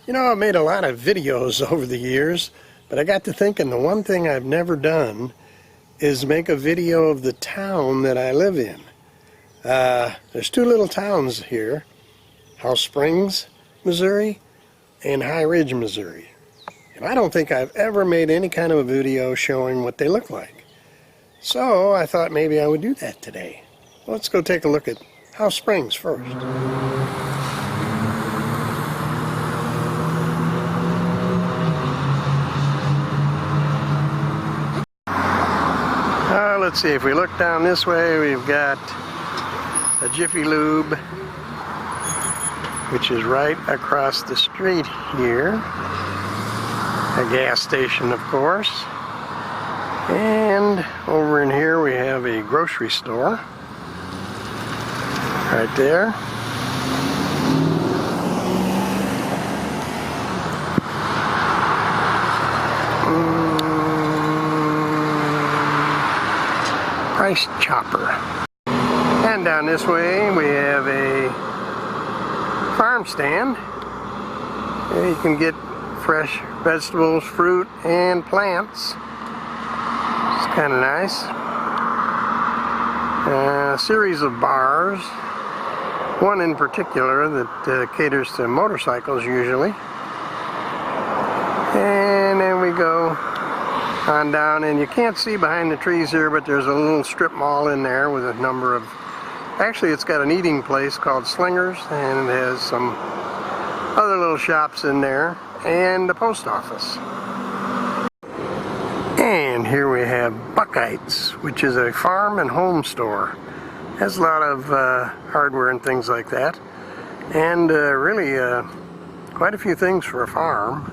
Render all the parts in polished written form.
You know, I've made a lot of videos over the years, but I got to thinking the one thing I've never done is make a video of the town that I live in. There's two little towns here, House Springs, Missouri, and High Ridge, Missouri. And I don't think I've ever made any kind of a video showing what they look like. So I thought maybe I would do that today. Let's go take a look at House Springs first. Let's see, if we look down this way, we've got a Jiffy Lube, which is right across the street here. A gas station, of course. And over in here we have a grocery store. Right there. Price chopper. And down this way we have a farm stand. There you can get fresh vegetables, fruit, and plants. It's kind of nice. A series of bars. One in particular that caters to motorcycles usually. And then we go on down, and you can't see behind the trees here, but there's a little strip mall in there with a number of, actually it's got an eating place called Slingers, and it has some other little shops in there, and the post office. And here we have Buckeyes, which is a farm and home store. Has a lot of hardware and things like that, and really quite a few things for a farm.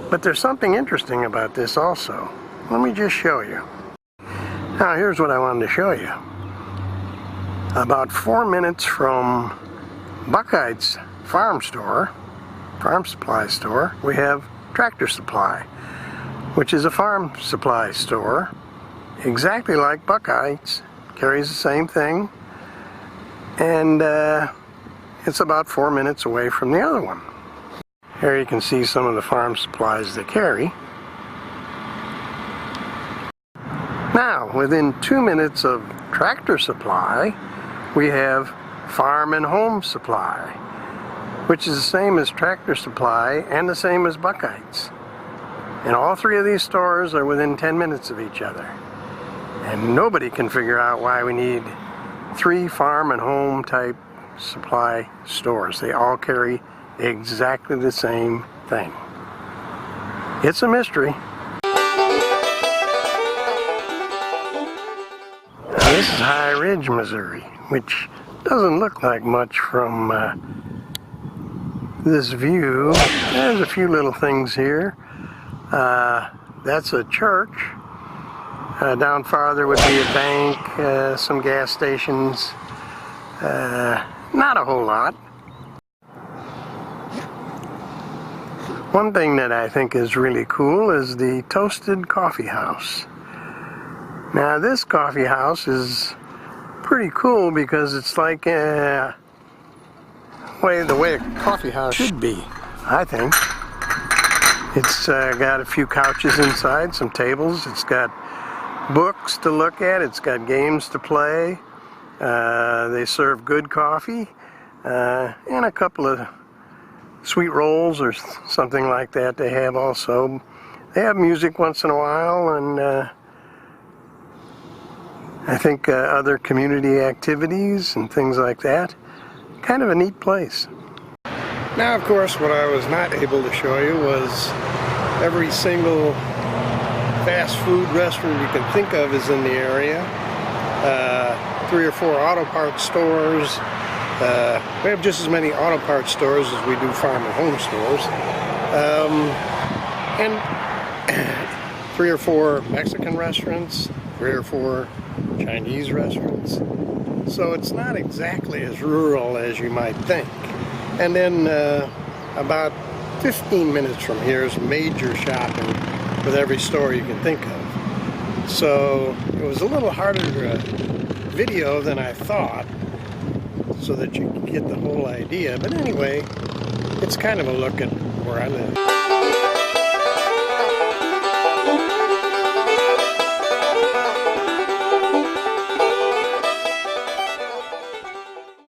But there's something interesting about this also. Let me just show you. Now here's what I wanted to show you. About 4 minutes from Buckeyes farm supply store, we have Tractor Supply, which is a farm supply store, exactly like Buckeyes, carries the same thing, and it's about 4 minutes away from the other one. Here you can see some of the farm supplies they carry. Now, within 2 minutes of Tractor Supply, we have Farm and Home Supply, which is the same as Tractor Supply and the same as Buckeyes. And all three of these stores are within 10 minutes of each other. And nobody can figure out why we need three farm and home type supply stores. They all carry exactly the same thing. It's a mystery. Now, this is High Ridge, Missouri, which doesn't look like much from this view. There's a few little things here. That's a church. Down farther would be a bank, some gas stations. Not a whole lot. One thing that I think is really cool is the Toasted Coffee House. Now this coffee house is pretty cool because it's like the way a coffee house should be, I think. It's got a few couches inside, some tables. It's got books to look at. It's got games to play. They serve good coffee and a couple of sweet rolls or something like that they have also. They have music once in a while, and I think other community activities and things like that. Kind of a neat place. Now, of course, what I was not able to show you was every single fast food restaurant you can think of is in the area. 3 or 4 auto parts stores. We have just as many auto parts stores as we do farm and home stores. And 3 or 4 Mexican restaurants, 3 or 4 Chinese restaurants. So it's not exactly as rural as you might think. And then about 15 minutes from here is major shopping with every store you can think of. So it was a little harder to video than I thought, so that you can get the whole idea. But anyway, It's kind of a look at where I live.